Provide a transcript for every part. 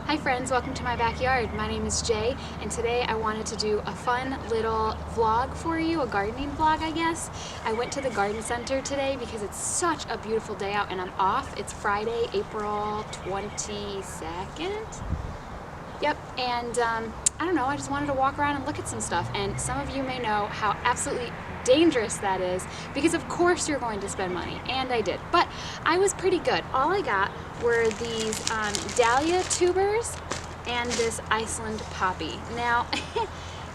Hi friends, welcome to my backyard. My name is Jay, and today I wanted to do a fun little vlog for you, a gardening vlog I guess. I went to the garden center today because it's such a beautiful day out and I'm off. It's Friday, April 22nd. Yep, and I don't know, I just wanted to walk around and look at some stuff, and some of you may know how absolutely dangerous that is because of course you're going to spend money, and I did, but I was pretty good. All I got were these Dahlia tubers and this Iceland Poppy. Now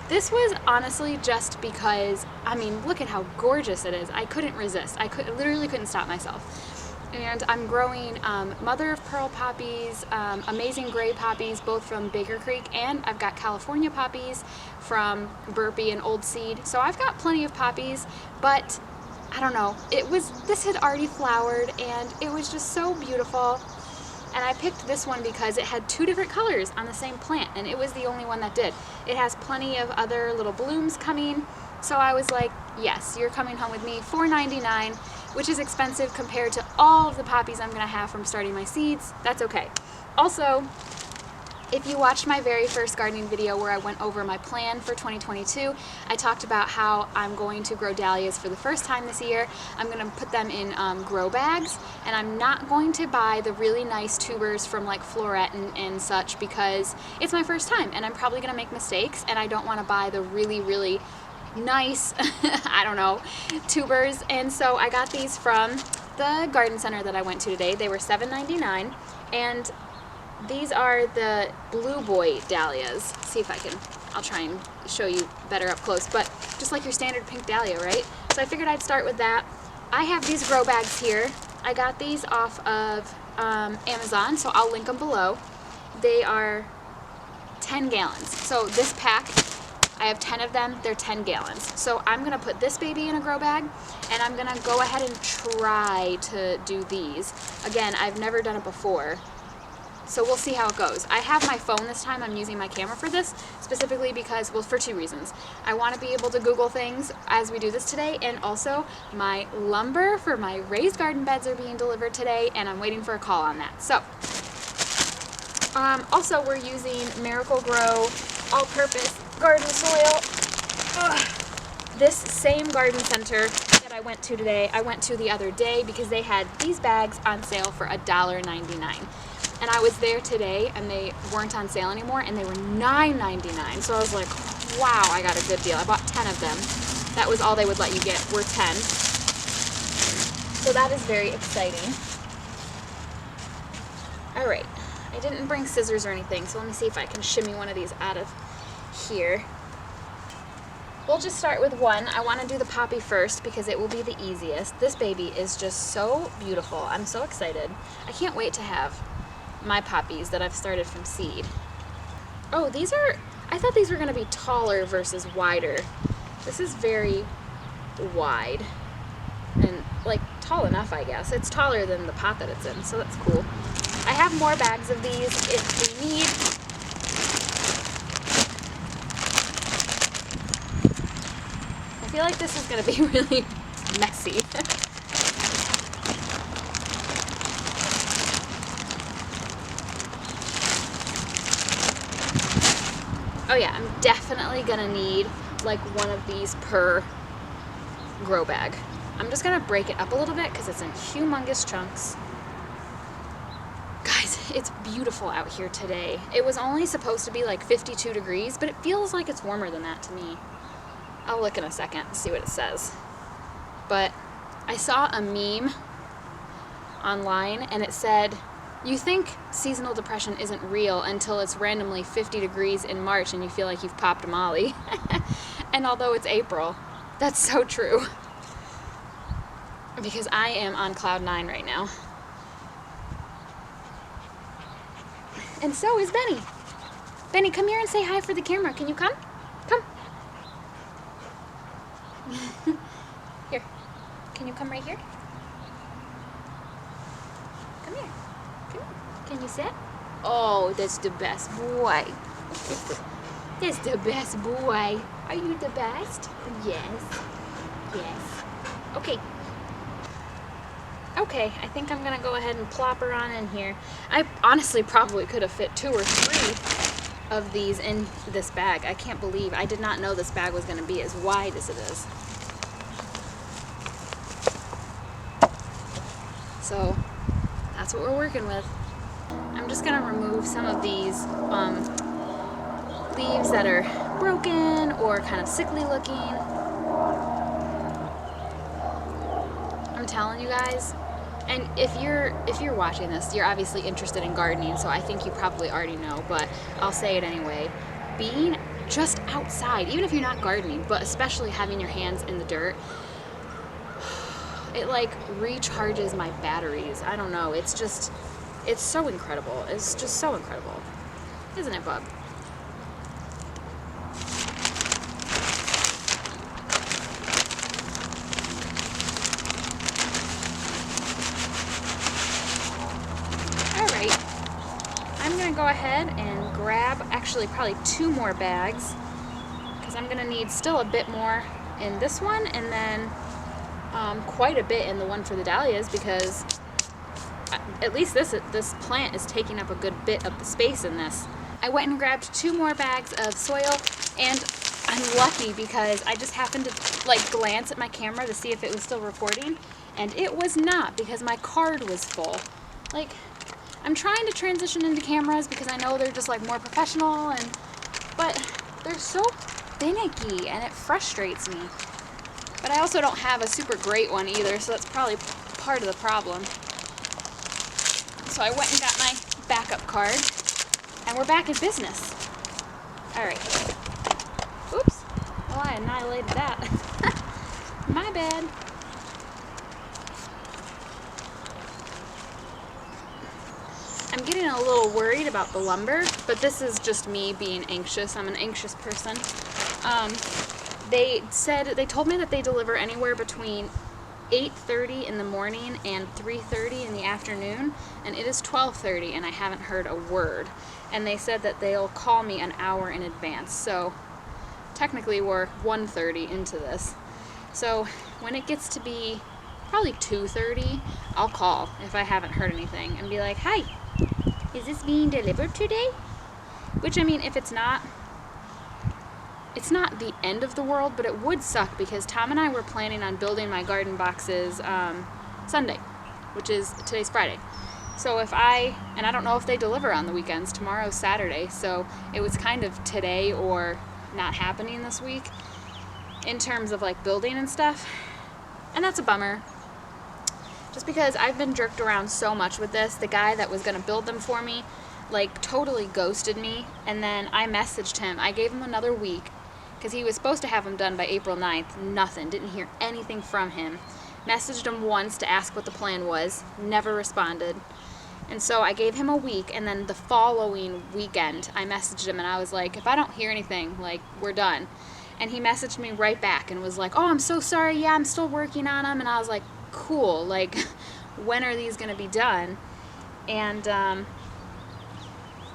this was honestly just because, I mean, look at how gorgeous it is. I couldn't resist. I literally couldn't stop myself. And I'm growing mother of pearl poppies, amazing gray poppies, both from Baker Creek, and I've got California poppies from Burpee and Old Seed. So I've got plenty of poppies, but I don't know, this had already flowered and it was just so beautiful. And I picked this one because it had two different colors on the same plant, and it was the only one that did. It has plenty of other little blooms coming, so I was like, yes, you're coming home with me. $4.99, which is expensive compared to all of the poppies I'm gonna have from starting my seeds. That's okay. Also, if you watched my very first gardening video where I went over my plan for 2022, I talked about how I'm going to grow dahlias for the first time this year. I'm going to put them in grow bags, and I'm not going to buy the really nice tubers from like Floret and such because it's my first time and I'm probably going to make mistakes, and I don't want to buy the really nice, I don't know, tubers. And so I got these from the garden center that I went to today. They were $7.99, and these are the Blue Boy dahlias. See if I'll try and show you better up close, but just like your standard pink dahlia, right? So I figured I'd start with that. I have these grow bags here. I got these off of Amazon, so I'll link them below. They are 10 gallons. So this pack, I have 10 of them, they're 10 gallons. So I'm gonna put this baby in a grow bag, and I'm gonna go ahead and try to do these. Again, I've never done it before, so we'll see how it goes. I have my phone this time. I'm using my camera for this, specifically because, well, for two reasons. I want to be able to Google things as we do this today, and also my lumber for my raised garden beds are being delivered today, and I'm waiting for a call on that. So, also we're using Miracle Gro all-purpose garden soil. This same garden center that I went to today, I went to the other day because they had these bags on sale for $1.99. And I was there today and they weren't on sale anymore, and they were $9.99. So I was like, wow, I got a good deal. I bought 10 of them. That was all they would let you get, were 10. So that is very exciting. All right, I didn't bring scissors or anything, so let me see if I can shimmy one of these out of here. We'll just start with one. I want to do the poppy first because it will be the easiest. This baby is just so beautiful. I'm so excited. I can't wait to have my poppies that I've started from seed. Oh, I thought these were going to be taller versus wider. This is very wide and like tall enough, I guess. It's taller than the pot that it's in, so that's cool. I have more bags of these if we need. I feel like this is going to be really messy. Oh yeah, I'm definitely gonna need like one of these per grow bag. I'm just gonna break it up a little bit because it's in humongous chunks. Guys, it's beautiful out here today. It was only supposed to be like 52 degrees, but it feels like it's warmer than that to me. I'll look in a second and see what it says. But I saw a meme online and it said, you think seasonal depression isn't real until it's randomly 50 degrees in March and you feel like you've popped a molly. And although it's April, that's so true. Because I am on cloud 9 right now. And so is Benny. Benny, come here and say hi for the camera. Can you come? Come. Here. Can you come right here? Come here. Can you sit? Oh, that's the best boy. That's the best boy. Are you the best? Yes. Yes. Okay. Okay, I think I'm gonna go ahead and plop her on in here. I honestly probably could have fit 2 or 3 of these in this bag. I can't believe, I did not know this bag was gonna be as wide as it is. So that's what we're working with. I'm just gonna remove some of these leaves that are broken or kind of sickly looking. I'm telling you guys, and if you're watching this, you're obviously interested in gardening, so I think you probably already know, but I'll say it anyway. Being just outside, even if you're not gardening, but especially having your hands in the dirt, it like recharges my batteries. I don't know, it's so incredible. It's just so incredible. Isn't it, bub? Alright. I'm gonna go ahead and grab actually probably 2 more bags, because I'm gonna need still a bit more in this one, and then quite a bit in the one for the dahlias, because at least this plant is taking up a good bit of the space in this. I went and grabbed 2 more bags of soil, and I'm lucky because I just happened to like glance at my camera to see if it was still recording, and it was not, because my card was full. Like, I'm trying to transition into cameras because I know they're just like more professional, but they're so finicky and it frustrates me. But I also don't have a super great one either, so that's probably part of the problem. So I went and got my backup card, and we're back in business. Alright. Oops. Well, I annihilated that. My bad. I'm getting a little worried about the lumber, but this is just me being anxious. I'm an anxious person. They told me that they deliver anywhere between 8:30 in the morning and 3:30 in the afternoon, and it is 12:30 and I haven't heard a word. And they said that they'll call me an hour in advance, so technically we're 1:30 into this. So when it gets to be probably 2:30, I'll call if I haven't heard anything and be like, "Hi, is this being delivered today?" Which, I mean, if it's not the end of the world, but it would suck because Tom and I were planning on building my garden boxes Sunday, which is today's Friday. So and I don't know if they deliver on the weekends. Tomorrow's Saturday, so it was kind of today or not happening this week in terms of like building and stuff. And that's a bummer. Just because I've been jerked around so much with this. The guy that was gonna build them for me like totally ghosted me, and then I messaged him. I gave him another week because he was supposed to have them done by April 9th. Nothing. Didn't hear anything from him. Messaged him once to ask what the plan was. Never responded. And so I gave him a week, and then the following weekend I messaged him and I was like, if I don't hear anything, like, we're done. And he messaged me right back and was like, "Oh, I'm so sorry, yeah, I'm still working on them." And I was like, cool, like, when are these gonna be done? And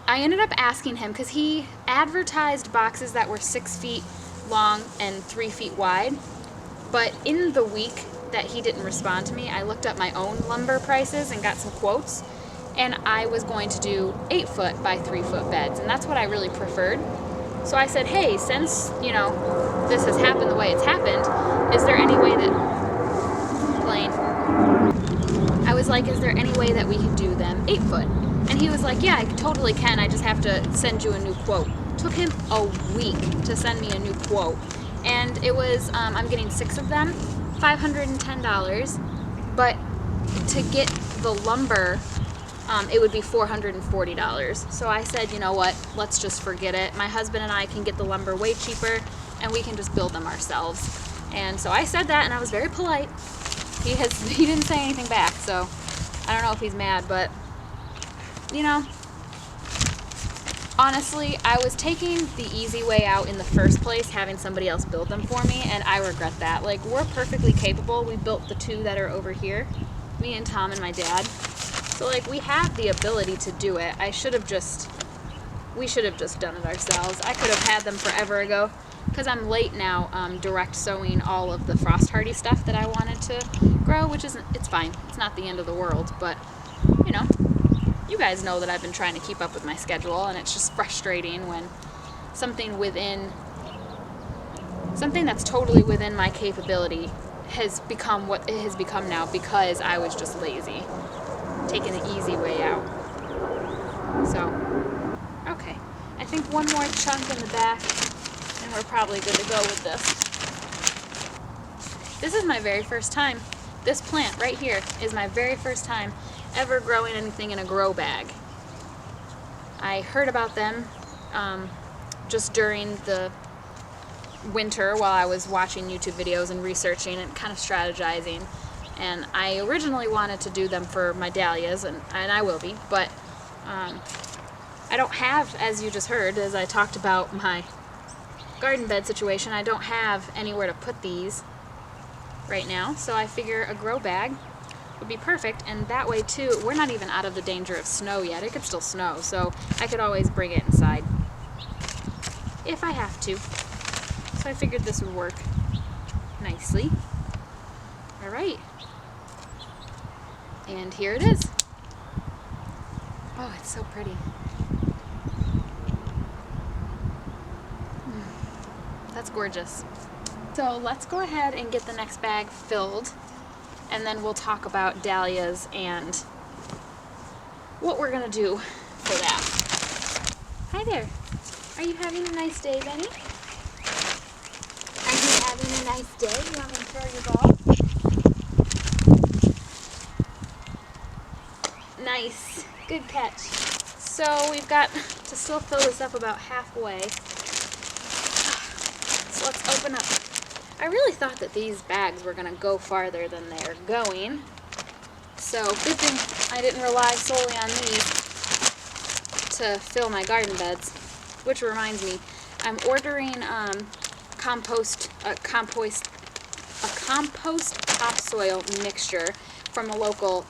I ended up asking him, because he advertised boxes that were 6 feet long and 3 feet wide, but in the week that he didn't respond to me, I looked up my own lumber prices and got some quotes, and I was going to do 8-foot by 3-foot beds, and that's what I really preferred. So I said, hey, since, you know, this has happened the way it's happened, is there any way that, I was like, is there any way that we can do them 8-foot? And he was like, yeah, I totally can. I just have to send you a new quote. Took him a week to send me a new quote. And it was, I'm getting 6 of them, $510. But to get the lumber, it would be $440. So I said, you know what, let's just forget it. My husband and I can get the lumber way cheaper, and we can just build them ourselves. And so I said that, and I was very polite. He didn't say anything back, so I don't know if he's mad, but, you know, honestly, I was taking the easy way out in the first place, having somebody else build them for me, and I regret that. Like, we're perfectly capable. We built the 2 that are over here, me and Tom and my dad. So, like, we have the ability to do it. We should have just done it ourselves. I could have had them forever ago. because I'm late now direct sowing all of the frost hardy stuff that I wanted to grow, which isn't, it's fine. It's not the end of the world, but you know, you guys know that I've been trying to keep up with my schedule, and it's just frustrating when something that's totally within my capability has become what it has become now because I was just lazy, taking the easy way out. So, okay, I think one more chunk in the back and we're probably good to go with this. This is my very first time. This plant right here is my very first time ever growing anything in a grow bag. I heard about them just during the winter while I was watching YouTube videos and researching and kind of strategizing, and I originally wanted to do them for my dahlias, and I will be, but I don't have, as you just heard, as I talked about my garden bed situation, I don't have anywhere to put these right now, so I figure a grow bag would be perfect, and that way too, we're not even out of the danger of snow yet. It could still snow, so I could always bring it inside if I have to. So I figured this would work nicely. All right, and here it is. Oh, it's so pretty. That's gorgeous. So let's go ahead and get the next bag filled, and then we'll talk about dahlias and what we're gonna do for that. Hi there. Are you having a nice day, Benny? Are you having a nice day? You want me to throw your ball? Nice. Good catch. So we've got to still fill this up about halfway. So let's open up. I really thought that these bags were going to go farther than they're going. So good thing I didn't rely solely on these to fill my garden beds. Which reminds me, I'm ordering compost topsoil mixture from a local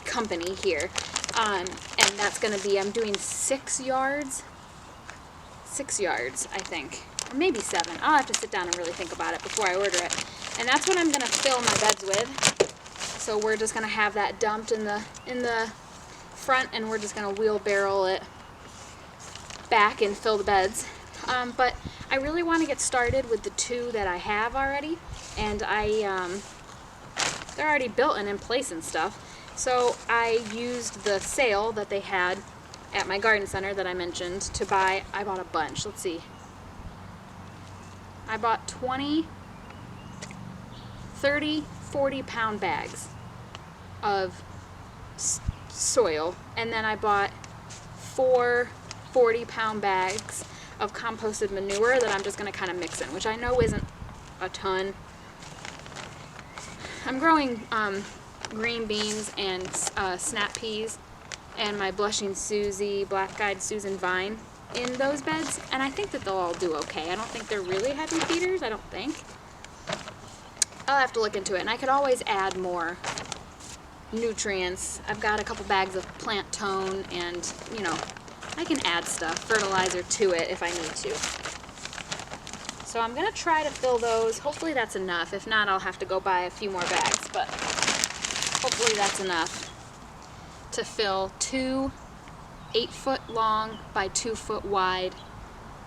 company here, and that's going to be, I'm doing 6 yards, I think, or maybe 7. I'll have to sit down and really think about it before I order it, and that's what I'm going to fill my beds with. So we're just going to have that dumped in the front, and we're just going to wheelbarrow it back and fill the beds. But I really want to get started with the 2 that I have already, and they're already built and in place and stuff. So I used the sale that they had at my garden center that I mentioned to buy. I bought a bunch. Let's see. I bought 20, 30, 40-pound bags of soil, and then I bought 4 40-pound bags of composted manure that I'm just going to kind of mix in, which I know isn't a ton. I'm growing green beans and snap peas and my blushing Susie, black-eyed Susan vine in those beds, and I think that they'll all do okay. I don't think they're really heavy feeders, I don't think. I'll have to look into it, and I could always add more nutrients. I've got a couple bags of plant tone, and you know, I can add stuff, fertilizer to it if I need to. So I'm going to try to fill those. Hopefully that's enough. If not, I'll have to go buy a few more bags, but hopefully that's enough to fill 2 8-foot long by 2-foot wide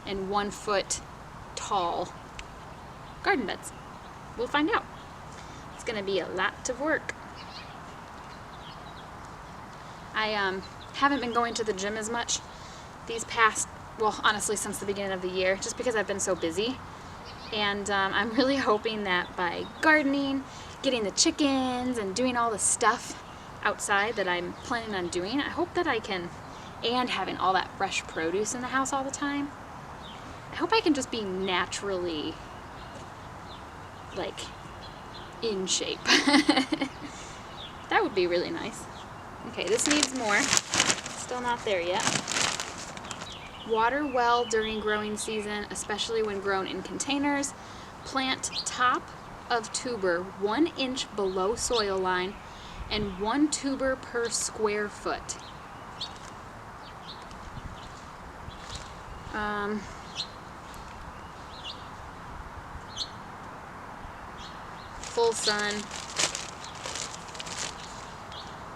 and 1-foot tall garden beds. We'll find out. It's going to be a lot of work. I haven't been going to the gym as much these past, well, honestly, since the beginning of the year, just because I've been so busy. And I'm really hoping that by gardening, getting the chickens, and doing all the stuff outside that I'm planning on doing, I hope that I can, and having all that fresh produce in the house all the time, I hope I can just be naturally, like, in shape. That would be really nice. Okay, this needs more. Still not there yet. Water well during growing season, especially when grown in containers. Plant top of tuber 1 inch below soil line and 1 tuber per square foot. full sun.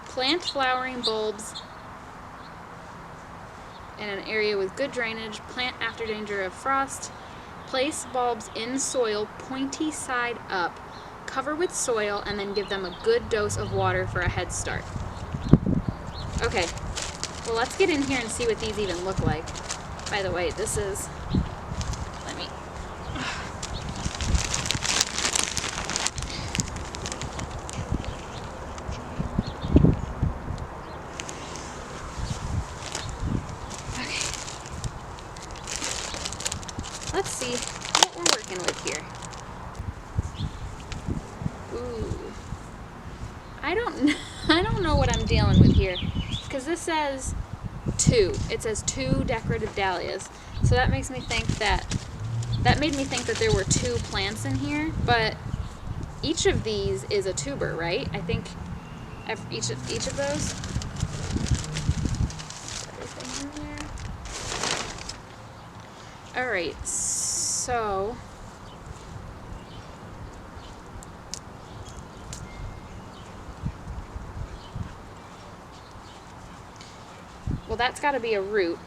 Plant flowering bulbs in an area with good drainage. Plant after danger of frost. Place bulbs in soil pointy side up. Cover with soil and then give them a good dose of water for a head start. Okay, well let's get in here and see what these even look like. By the way, this is, let me, okay, let's see what we're working with here. Ooh, I don't know what I'm dealing with here, because this says 2. It says 2 decorative dahlias. So that makes me think that made me think that there were 2 plants in here, but each of these is a tuber, right? I think each of those. Everything in there. All right, so well, that's got to be a root.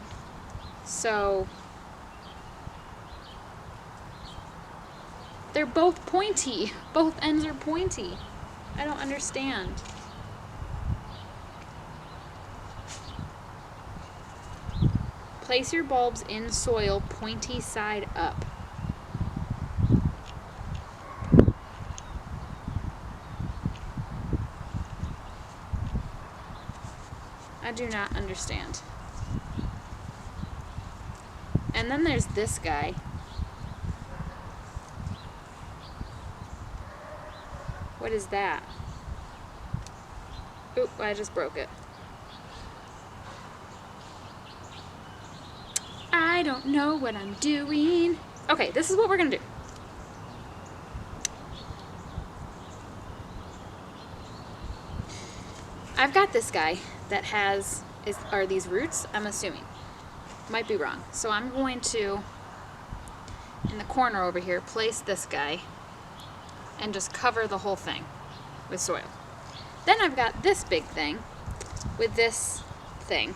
So they're both pointy. Both ends are pointy. I don't understand. Place your bulbs in soil pointy side up. I do not understand. And then there's this guy. What is that? Oop, I just broke it. I don't know what I'm doing. Okay, this is what we're gonna do. I've got this guy that has, are these roots? I'm assuming. Might be wrong. So I'm going to, in the corner over here, place this guy and just cover the whole thing with soil. Then I've got this big thing with this thing.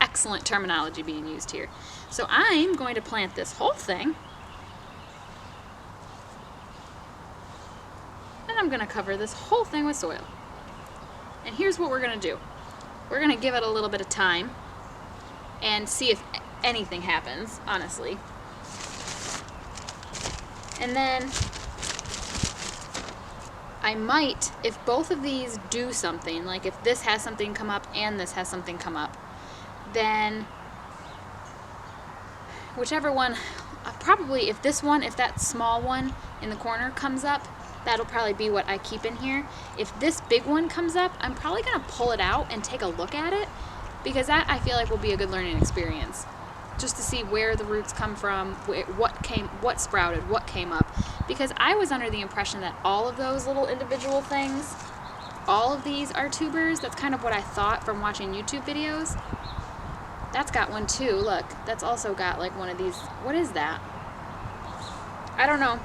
Excellent terminology being used here. So I'm going to plant this whole thing, and I'm going to cover this whole thing with soil. And here's what we're going to do. We're going to give it a little bit of time and see if anything happens, honestly. And then I might, if both of these do something, like if this has something come up and this has something come up, then whichever one, probably if this one, if that small one in the corner comes up, that'll probably be what I keep in here. If this big one comes up, I'm probably gonna pull it out and take a look at it, because that I feel like will be a good learning experience. Just to see where the roots come from, what sprouted, what came up. Because I was under the impression that all of those little individual things, all of these are tubers. That's kind of what I thought from watching YouTube videos. That's got one too, look. That's also got like one of these, what is that? I don't know.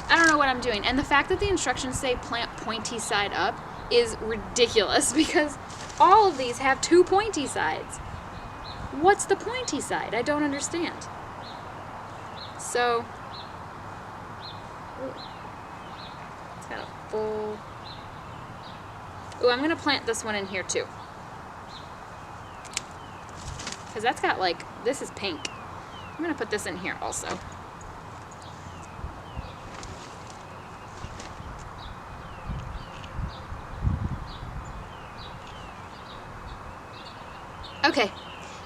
I don't know what I'm doing. And the fact that the instructions say plant pointy side up is ridiculous, because all of these have 2 pointy sides. What's the pointy side? I don't understand. So, it's got a full, ooh, I'm gonna plant this one in here too. Because that's got like, this is pink. I'm gonna put this in here also. Okay,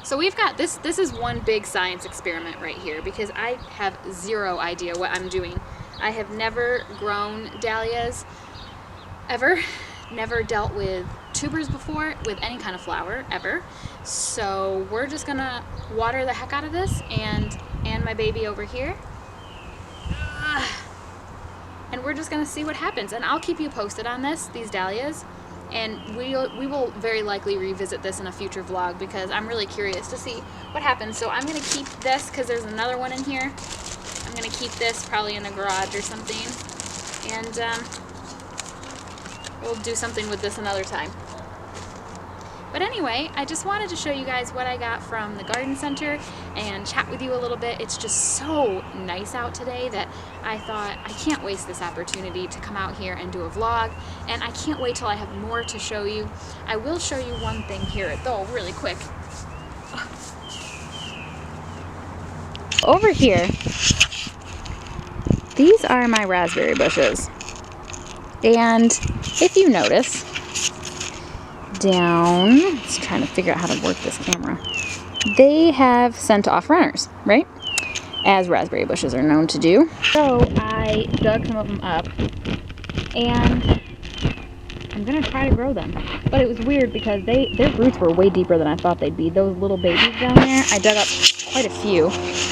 so we've got this. This is one big science experiment right here, because I have zero idea what I'm doing. I have never grown dahlias, ever. Never dealt with tubers before, with any kind of flower, ever. So we're just gonna water the heck out of this, and my baby over here. And we're just gonna see what happens. And I'll keep you posted on these dahlias. And we will very likely revisit this in a future vlog, because I'm really curious to see what happens. So I'm going to keep this because there's another one in here. I'm going to keep this probably in the garage or something, and we'll do something with this another time. But anyway, I just wanted to show you guys what I got from the garden center and chat with you a little bit. It's just so nice out today that I thought I can't waste this opportunity to come out here and do a vlog, and I can't wait till I have more to show you. I will show you one thing here though, really quick. Over here, these are my raspberry bushes. And if you notice, down, let's trying to figure out how to work this camera. They have sent off runners, right? As raspberry bushes are known to do. So I dug some of them up and I'm gonna try to grow them. But it was weird because their roots were way deeper than I thought they'd be. Those little babies down there, I dug up quite a few.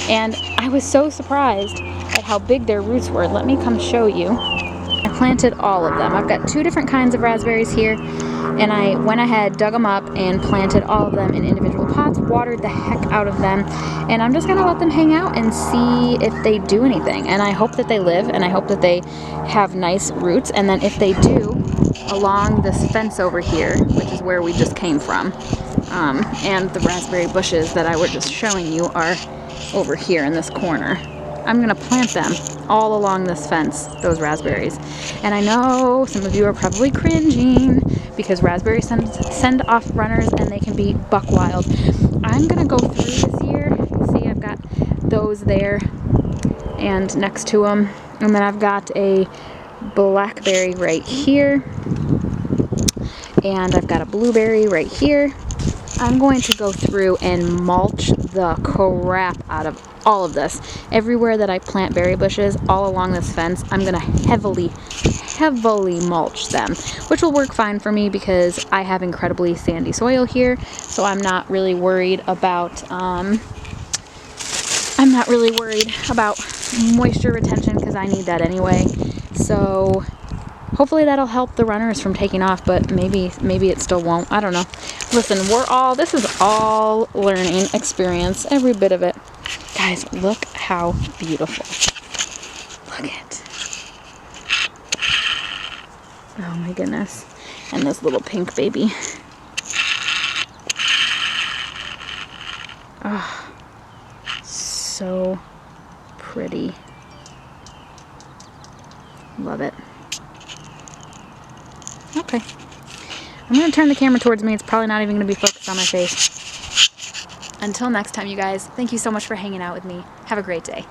And I was so surprised at how big their roots were. Let me come show you. I planted all of them. I've got 2 different kinds of raspberries here, and I went ahead, dug them up, and planted all of them in individual pots, watered the heck out of them, and I'm just gonna let them hang out and see if they do anything. And I hope that they live, and I hope that they have nice roots, and then if they do, along this fence over here, which is where we just came from, and the raspberry bushes that I was just showing you are over here in this corner. I'm gonna plant them all along this fence, those raspberries. And I know some of you are probably cringing because raspberries send off runners and they can be buck wild. I'm gonna go through this year. See, I've got those there and next to them. And then I've got a blackberry right here. And I've got a blueberry right here. I'm going to go through and mulch the crap out of all of this. Everywhere that I plant berry bushes all along this fence, I'm going to heavily mulch them, which will work fine for me because I have incredibly sandy soil here, so I'm not really worried about moisture retention because I need that anyway. So hopefully that'll help the runners from taking off, but maybe it still won't. I don't know. Listen, this is all learning experience, every bit of it. Guys, look how beautiful. Look it. Oh my goodness. And this little pink baby. Oh, so pretty. Love it. Okay. I'm going to turn the camera towards me. It's probably not even going to be focused on my face. Until next time, you guys, thank you so much for hanging out with me. Have a great day.